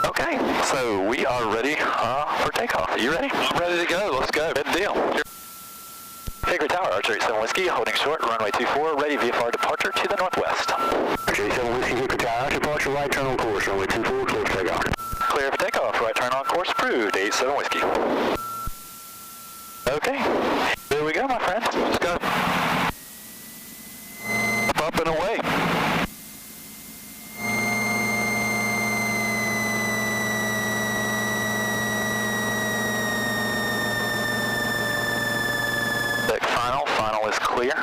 Okay, so we are ready for takeoff. Are you ready? I'm ready to go. Let's go. Good deal. Hickory Tower, Archer 87 Whiskey, holding short, runway 24, ready VFR departure to the northwest. Archer 87 Whiskey, Hickory Tower, departure right turn on course, runway 24, clear for takeoff. Clear for takeoff, right turn on course approved, 87 Whiskey. Okay, here we go, my friend. Let's go. Up and away. Final is clear.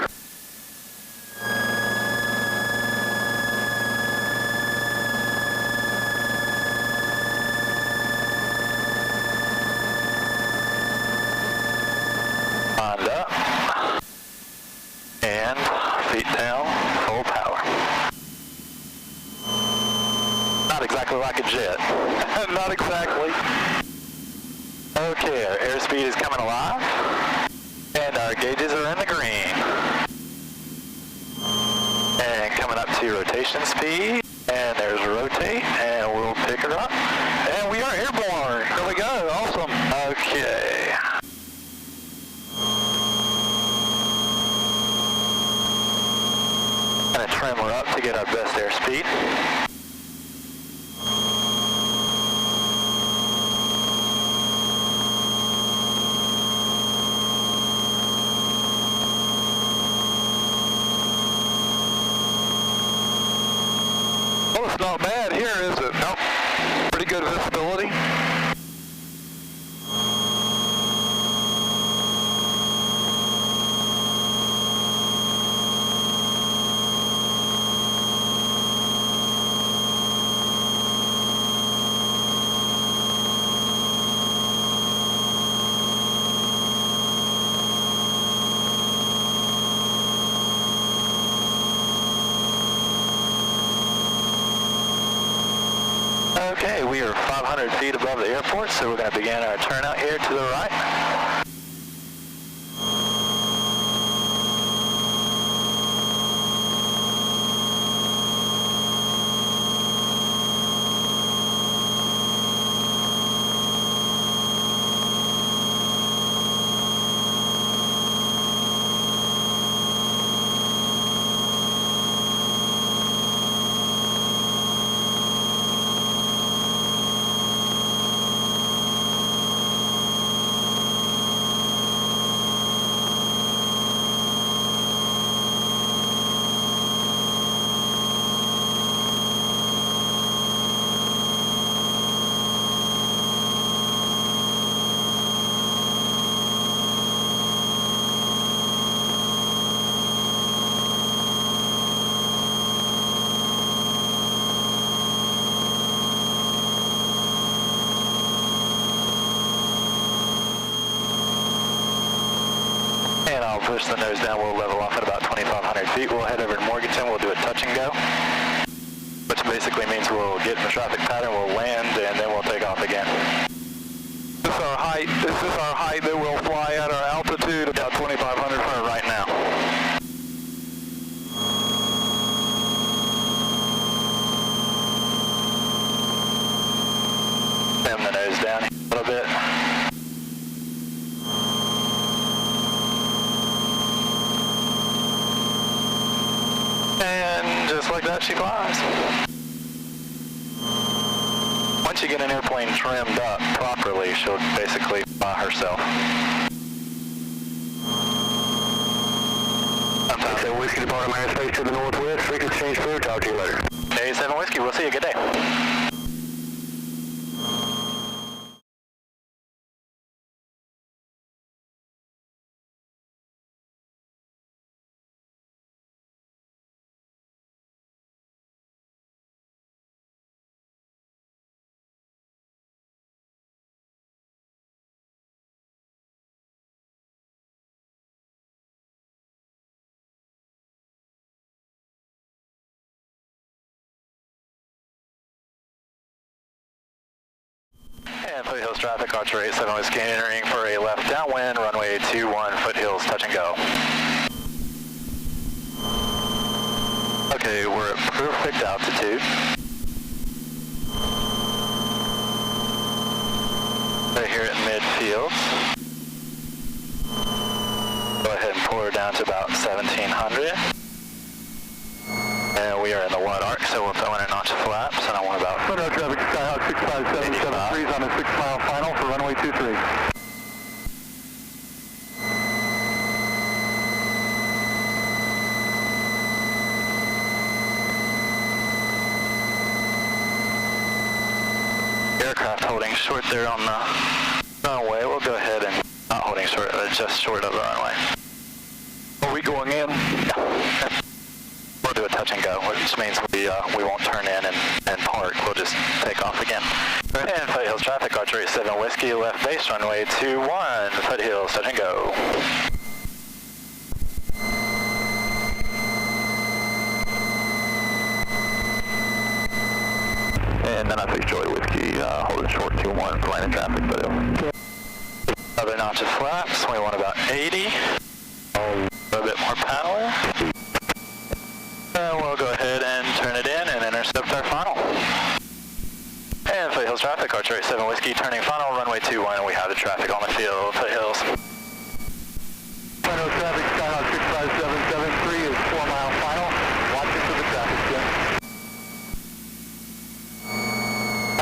Lined up. And feet down, full power. Not exactly like a jet. Not exactly. Okay, our airspeed is coming alive. And our gauges are in the green. And coming up to rotation speed. And there's rotate. And we'll pick her up. And we are airborne. Here we go. Awesome. Okay. Gonna trim her up to get our best airspeed. Well, it's not bad here, is it? Nope. Pretty good visibility. Okay, we are 500 feet above the airport, so we're going to begin our turnout here to the right. And I'll push the nose down. We'll level off at about 2,500 feet. We'll head over to Morganton. We'll do a touch and go, which basically means we'll get in the traffic pattern, we'll land, and then we'll take off again. This is our height. This is our height that we'll fly at our altitude about 2,500 For right now. Trim the nose down a little bit. And just like that, she flies. Once you get an airplane trimmed up properly, she'll basically fly herself. So Whiskey departing airspace to the northwest, frequency change clear, talk to you later. 87 Whiskey, we'll see you. Good day. And Foothills traffic, Archer 87 Whiskey entering for a left downwind, runway 21, Foothills, touch and go. Okay, we're at perfect altitude. Right here at midfield. Go ahead and pull her down to about 1700. And we are in the wide arc, so we'll throw in a notch of flaps, and I want about... Photo traffic, Skyhawk 65773 is on a 6-mile final for runway 23. Aircraft holding short there on the runway. We'll go ahead and not holding short, just short of the runway. Are we going in? Yeah. We'll do a touch and go, which means we won't turn in and park. We'll just take off again. Okay. And Foothills traffic, Archer 87 Whiskey, left base runway 21, Foothills, touch and go. And then I fix Joy Whiskey, holding short 2-1 for landing traffic, Foothills. Another notch of flaps, we want about 80. A little bit more power. And we'll go ahead and turn it in and intercept our funnel. And Foothills traffic, Archer 87 Whiskey, turning funnel, runway 21, and we have the traffic on the field, Foothills. Photo traffic, Skyhawk 65773 is 4-mile final. Watching for the traffic jam.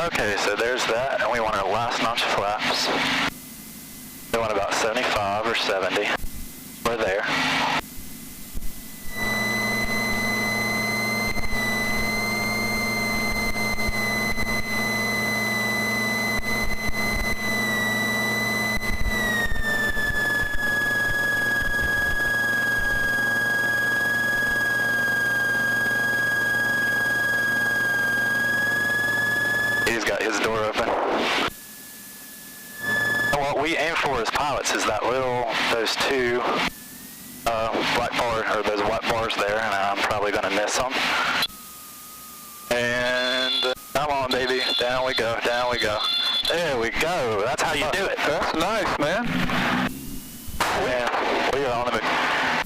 Okay, so there's that, and we want our last notch of flaps. We want about 75 or 70. We're there. He's got his door open. And what we aim for as pilots is that those two black bars, or those white bars there, and I'm probably going to miss them. And come on, baby, down we go, down we go. There we go, that's how you do it. That's nice, man. And we are on the move.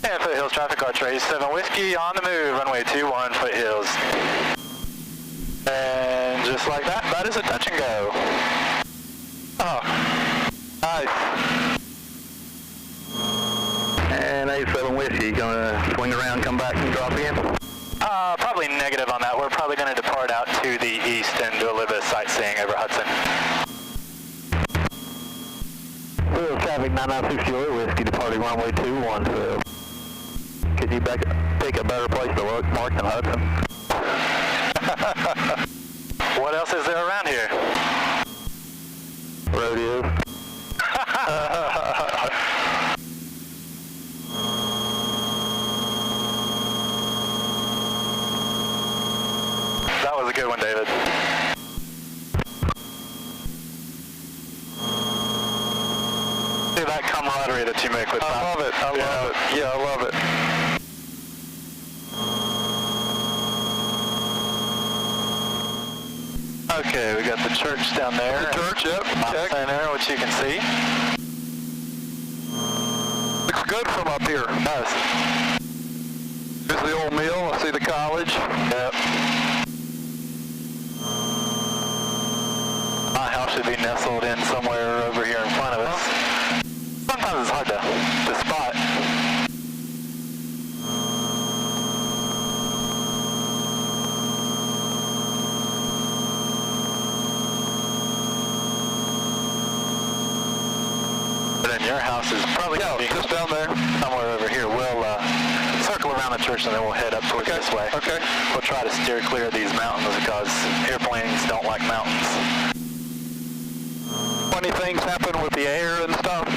And Foothills traffic, Archer 87 Whiskey, on the move, runway 21, Foothills. And just like that, that is a touch and go. Oh, nice. And 87 Whiskey, gonna swing around, come back and drop in? Probably negative on that. We're probably going to depart out to the east and do a little bit of sightseeing over Hudson. Foothills traffic, 9960 Whiskey, departing runway 21, so could you pick a better place to look, Mark, than Hudson? What else is there around here? Rodeos. That was a good one, David. See that camaraderie that you make with I love it. I love it. Yeah, I love it. Okay, we got the church down there. The church, yep. Check. Center, which you can see. Looks good from up here. Nice. Here's the old mill. I see the college. Yep. My house should be nestled in somewhere over here in front of us. Sometimes it's hard to spot. But then your house is probably Yeah, going to be just down there. somewhere over here. We'll circle around the church and then we'll head up towards this way. Okay. We'll try to steer clear of these mountains because airplanes don't like mountains. Funny things happen with the air and stuff.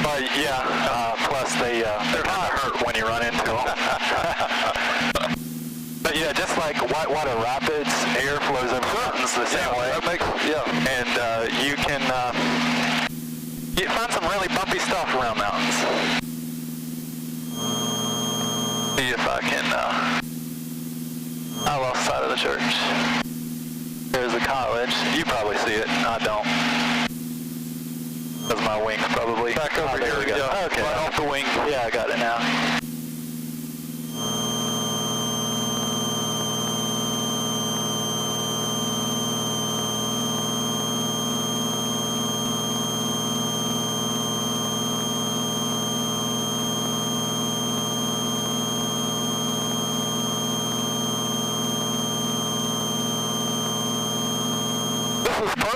Plus they're kind of hurt when you run into them. But yeah, just like whitewater rapids, air flows over mountains the same way. That makes, And you can you find some really bumpy stuff around mountains. See if I can, I lost sight of the church. There's the college. You probably see it. I don't. Because my wing's probably... Back over there here. we go. Yeah, Okay. right off the wing. Yeah, I got it now.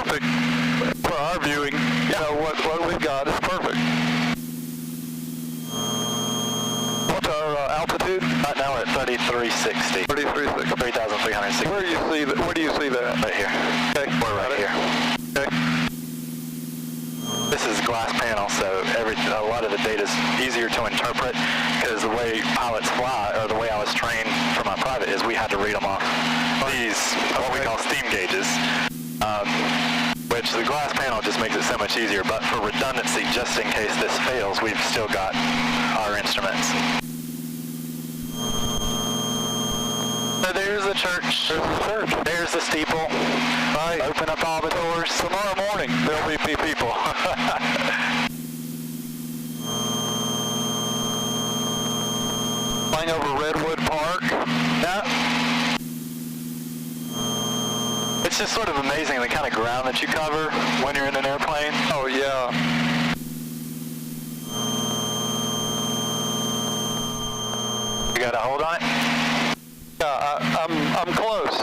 perfect for our viewing. You know, what we've got is perfect. What's our altitude? Right now we're at 3360. 3360. 3,360. Where do you see that? Right here. Okay. We're right here. Okay. This is glass panel, so a lot of the data is easier to interpret because the way pilots fly, or the way I was trained for my private, is we had to read them off these, what we call steam gauges, which the glass panel just makes it so much easier. But for redundancy, just in case this fails, we've still got our instruments. So there's the church. There's the church. There's the steeple. Right. Open up all the doors. Tomorrow morning, there'll be people. Flying over Redwood Park. Yeah. It's just sort of amazing the kind of ground that you cover when you're in an airplane. Oh, yeah. You got a hold on it? Yeah, I'm close.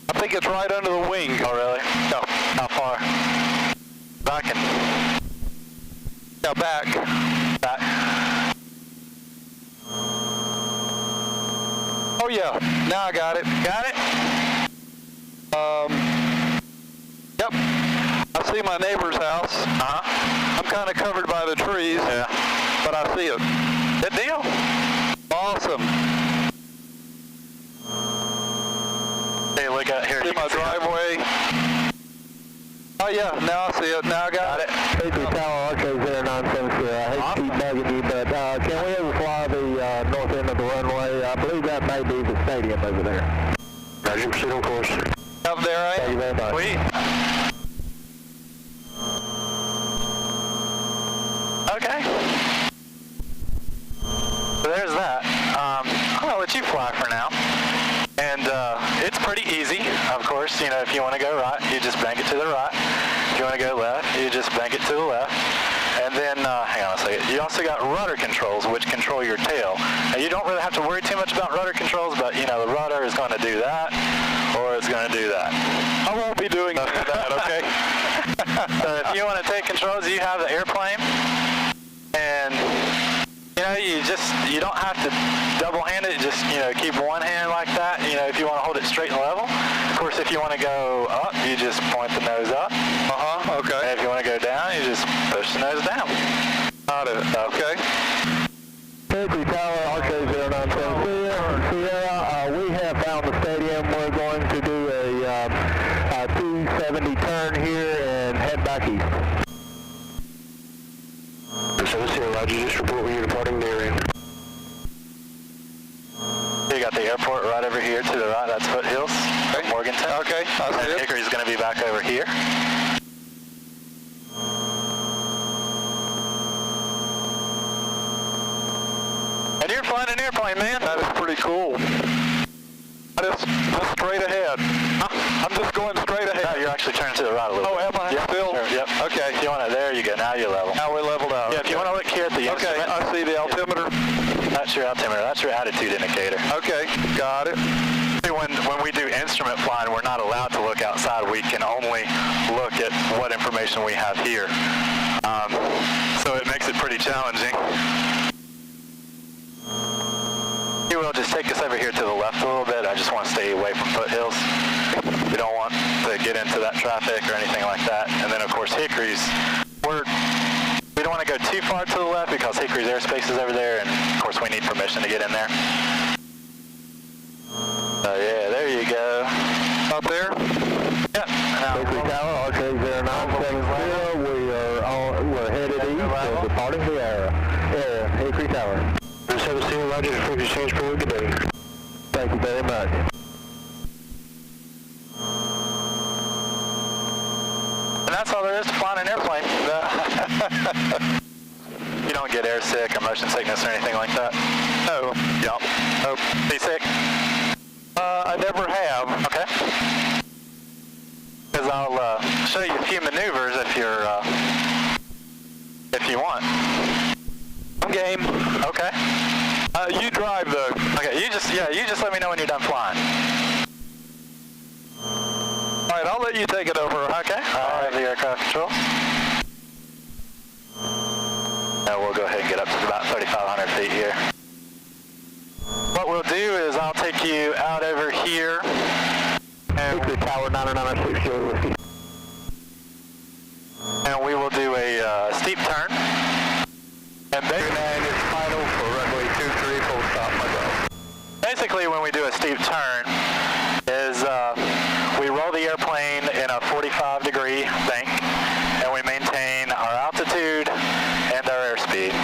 I think it's right under the wing. Oh, really? No. How far? Back and... Yeah, back. Back. Oh, yeah. Now I got it. Got it? Yep. I see my neighbor's house. Uh-huh. I'm kind of covered by the trees. Yeah. But I see it. Good deal. Awesome. Hey, look out here. See my driveway. Oh, yeah. Now I see it. Now I got it. Hickory Tower, Arcos 0970. I hate to keep bugging you, but can we ever fly the north end of the runway? I believe that may be the stadium over there. Roger, proceed on course. Up there, eh? Thank you very much. Sweet. Okay. So there's that. I'm going to let you fly for now. And it's pretty easy, of course. You know, if you want to go right, you just bank it to the right. If you want to go left, you just bank it to the left. And then, hang on a second, you also got rudder controls, which control your tail. Now, you don't really have to worry too much about rudder controls, but, you know, the rudder is going to do that, or it's going to do that. I won't be doing that, okay? So if you want to take controls, you have the airplane, and, you know, you don't have to double-hand it, just, you know, keep one hand like that, you know, if you want to hold it straight and level. Of course, if you want to go up, you just point the nose up. Okay. And if you want to go down, you just push the nose down. Got it. Okay. Hickory Tower, Arcos 0970. Sierra, we have found the stadium. We're going to do a 270 turn here and head back east. So Sierra, Roger, just report when you're departing the area. You got the airport right over here to the right. That's Foothills, Okay. Morganton. Okay. I see And it. Hickory's going to be back over here. And you're flying an airplane, man. That is pretty cool. Just straight ahead. I'm just going straight No, ahead. you're actually turning to the right a little Oh, bit. am I? Yep. Still? Sure, yep. Okay. If you want to, there you go. Now you're level. Now we leveled out. Yeah, if you want to look here at the Okay, instrument. I see the altimeter. That's your altimeter. That's your attitude indicator. Okay, got it. When we do instrument flying, we're not allowed to look outside. We can only look at what information we have here. So it makes it pretty challenging. You will just take us over here to the left a little bit. I just want to stay away from Foothills. We don't want to get into that traffic or anything like that. And then, of course, Hickory's, we don't want to go too far to the left because Hickory's airspace is over there, and, of course, we need permission to get in there. So, yeah, there you go. Up there? Yep. Now, Hickory Tower, Arcos 0970. We're headed east and departing the area. Hickory Tower. 770, Roger, frequency change for good day. Thank you very much. and that's all there is to flying an airplane. You don't get air sick or motion sickness or anything like that? No. Yep. Nope. Seasick? I never have. Okay. Because I'll show you a few maneuvers if you want. Game. Okay. You drive though. Okay. You just let me know when you're done flying. All right, I'll let you take it over. Okay. I have the aircraft control. And we'll go ahead and get up to about 3,500 feet here. What we'll do is I'll take you out over here. And Hickory Tower 9906 Kilo Whiskey. And we will do a steep turn. And is final for runway 23, full stop, my dog. basically when we do a steep turn is we roll the airplane in a 45-degree bank, and we maintain our altitude and our airspeed.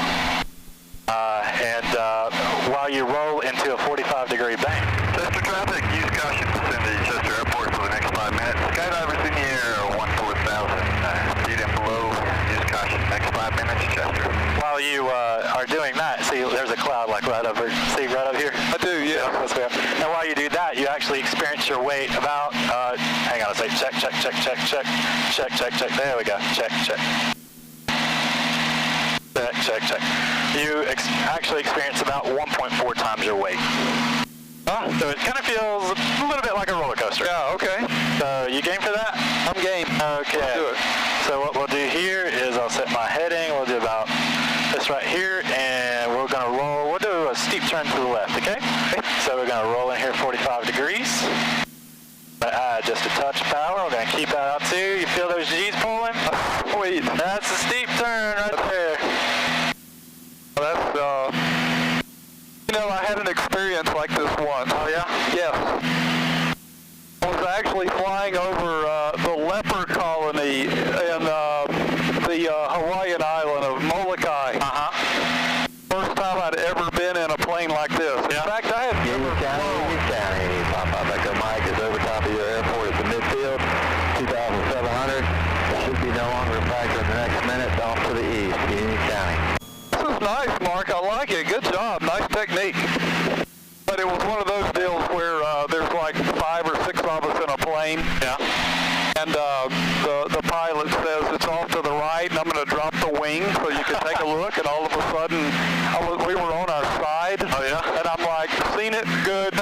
While you roll into a 45-degree bank. Chester traffic, use caution to send to Chester Airport for the next 5 minutes. Skydivers in the air, 14,000. Speed and below, use caution. Next 5 minutes, Chester. While you are doing that, see there's a cloud like right over, see right up here? I do, yeah. And while you do that, you actually experience your weight about, hang on a second, check. There we go, check. Check. You actually experience about 1.4 times your weight. So it kind of feels a little bit like a roller coaster. Yeah, okay. So you game for that? I'm game. Okay. Let's do it. So what we'll do here is I'll set my heading. We'll do about this right here, and we're going to roll. We'll do a steep turn to the left, okay? So we're going to roll in here 45 degrees. Add just a touch of power. We're going to keep that out too. You feel those G's pulling? Sweet. That's a steep turn right there. That's, you know, I had an experience like this once. Oh, yeah? Yes. I was actually flying over the leper colony in the Hawaiian island of Molokai. Uh-huh. First time I'd ever been in a plane like this. Yeah. In fact, I had never County. Pop-up Echo Mike is over top of your airport at the midfield, 2,700. Should be no longer a factor in the next minute, off to the east, Union County. This is nice, Mark. I like it. Good job. Nice technique. But it was one of those deals where there's like 5 or 6 of us in a plane. Yeah. And the pilot says it's off to the right, and I'm going to drop the wing so you can take a look. And all of a sudden, we were on our side. Oh, yeah? And I'm like, seen it, good.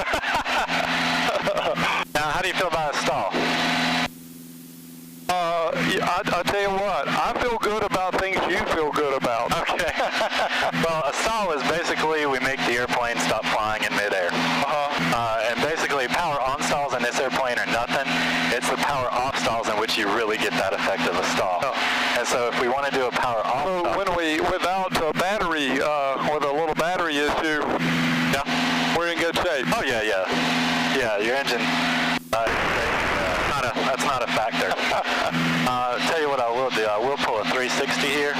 Now, how do you feel about a stall? I tell you what, I feel good about things you feel good about. Okay. Well, a stall is basically we make the airplane stop flying in midair. And basically power on stalls in this airplane are nothing. It's the power off stalls in which you really get that effect of a stall. And so if we want to do a power off So stall, without a battery, with a little battery issue, yeah, we're in good shape. Oh yeah, your engine. That's not a factor. Tell you what I will do. I will pull a 360 here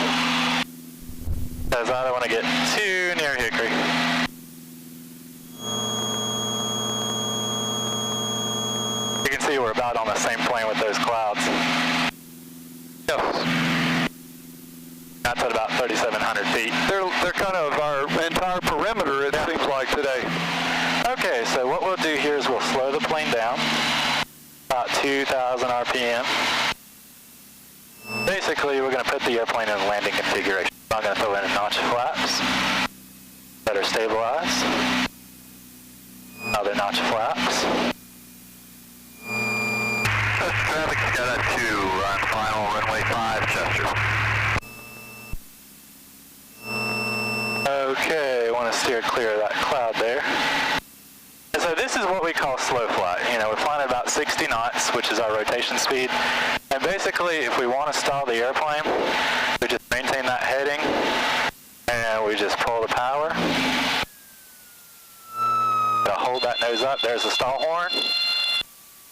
because I don't want to get too near Hickory. You can see we're about on the same plane with those clouds. Yes. That's at about 3,700 feet. They're kind of our entire perimeter, it seems like, today. Okay, so what we'll do here is we'll slow the plane down, about 2,000 RPM. Basically, we're going to put the airplane in landing configuration. I'm going to throw in a notch of flaps that are stabilized. Another notch of flaps. Chester traffic, Skydive 2 on final, runway 5, Chester. Okay, I want to steer clear of that cloud there. And so this is what we call slow flight. You know, we're flying at about 60 knots, which is our rotation speed. And basically, if we want to stall the airplane, we just maintain that heading, and we just pull the power. Gonna hold that nose up. There's the stall horn.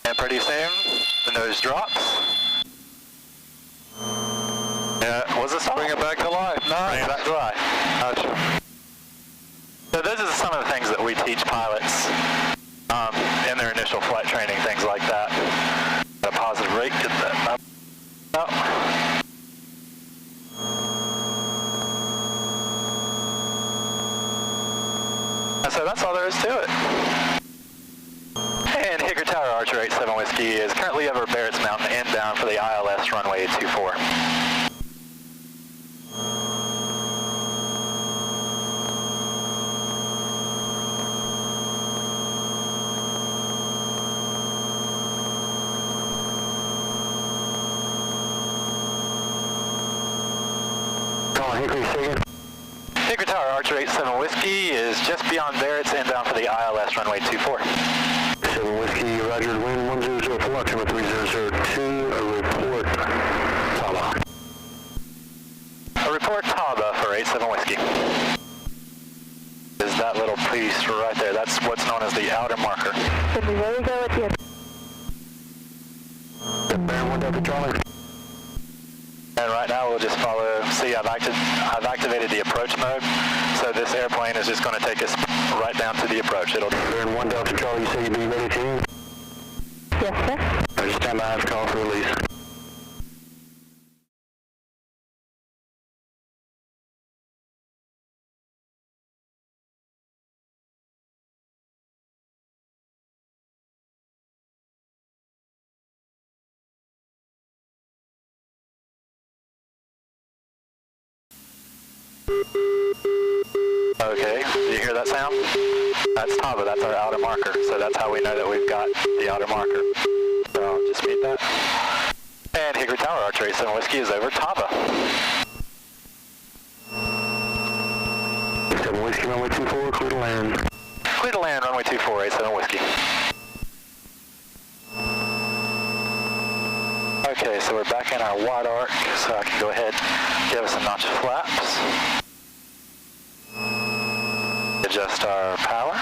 And pretty soon, the nose drops. Yeah, was it stall? Bring it back to life. Nice. Bring it back to life. Gotcha. So those are some of the things that we teach pilots in their initial flight training, things like that. Got a positive rate, get that. No. And so that's all there is to it. And Hickory Tower Archer 87 Whiskey is currently over Barrett's Mountain inbound for the ILS runway 24. Hickory Singer. Hickory Tower, Archer 87 Whiskey is just beyond there. It's inbound for the ILS runway 24. 7 Whiskey, Roger, wind 100 for Luxembourg 3002, report Taba. A report Taba for 87 Whiskey. Is that little piece right there. That's what's known as the outer marker. Did we really go with you? Bear 1 Delta Charlie. And right now we'll just follow. See, I've activated the approach mode, so this airplane is just going to take us right down to the approach. It'll. Bear 1 Delta Charlie, you say you'd be ready to? Yes, sir. I just stand by for call for release. Okay, do you hear that sound? That's Taba, that's our outer marker, so that's how we know that we've got the outer marker. So I'll just read that. And Hickory Tower, Archer 87 Whiskey is over Taba. 7 Whiskey, runway 24, clear to land. Clear to land, runway 24, 87 Whiskey. Okay, so we're back in our wide arc, so I can go ahead and give us a notch of flaps. Adjust our power.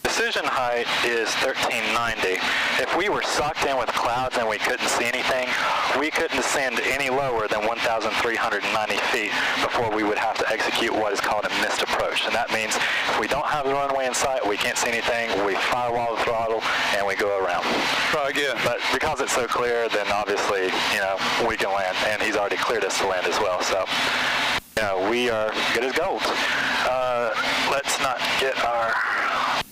Decision height is 1390. If we were sucked in with clouds and we couldn't see anything, we couldn't ascend any lower than 1,390 feet before we would have to execute what is called a missed approach. And that means if we don't have the runway in sight, we can't see anything, we firewall the throttle, and we go around. Try again. But because it's so clear, then obviously, we can land, and he's already cleared us to land as well. So, we are good as gold. Let's not get our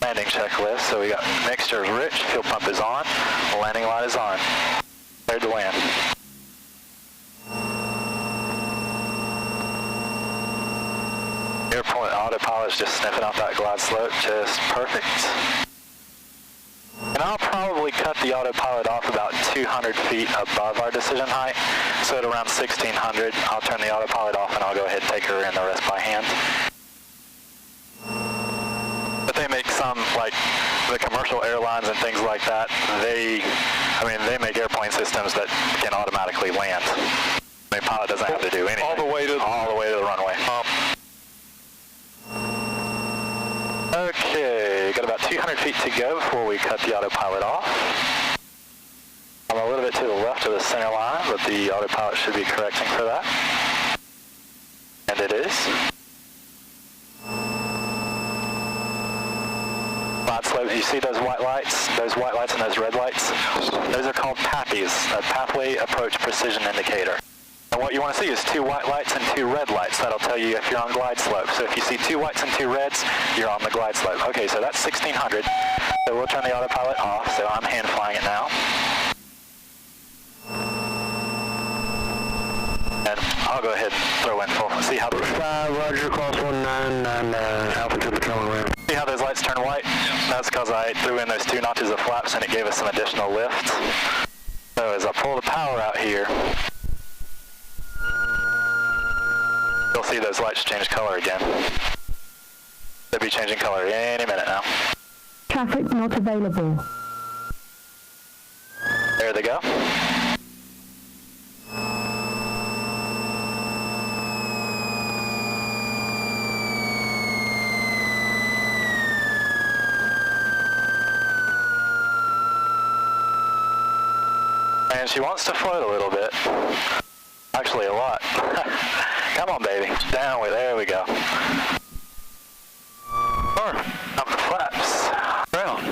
landing checklist. So we got mixture is rich, fuel pump is on, landing light is on. Cleared to land. Airport autopilot is just sniffing out that glide slope, just perfect. And I'll probably cut the autopilot off about 200 feet above our decision height. So at around 1600, I'll turn the autopilot off and I'll go ahead and take her in the rest by hand. But they make some, like the commercial airlines and things like that, they make airplane systems that can automatically land. The pilot doesn't have to do anything. All the way to the runway. Okay, got about 200 feet to go before we cut the autopilot off. I'm a little bit to the left of the center line, but the autopilot should be correcting for that. And it is. Glide slope, you see those white lights? Those white lights and those red lights? Those are called PAPIs, a Pathway Approach Precision Indicator. And what you want to see is 2 white lights and 2 red lights. That'll tell you if you're on glide slope. So if you see 2 whites and 2 reds, you're on the glide slope. Okay, so that's 1600. So we'll turn the autopilot off. So I'm hand flying it now. And I'll go ahead and throw in full. See how 5, Roger, cross 199, Alpha to patrol ramp. See how those lights turn white? That's because I threw in those 2 notches of flaps and it gave us some additional lift. So as I pull the power out here, you'll see those lights change color again. They'll be changing color any minute now. Traffic not available. There they go. And she wants to float a little bit. Actually, a lot. Come on, baby. Down with. There we go. Or up the flaps. Ground.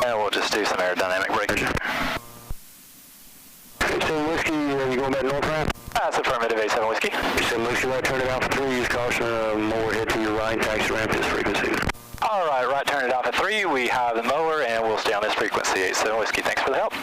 And we'll just do some aerodynamic braking. 7 Whiskey, you going back north ramp? That's affirmative, 87 Whiskey. 7 Whiskey, right, turn it off at 3, use caution, mower head to your right, taxi ramp this frequency. All right, turn it off at 3. We have the mower, and we'll stay on this frequency, 87 Whiskey. Thanks for the help.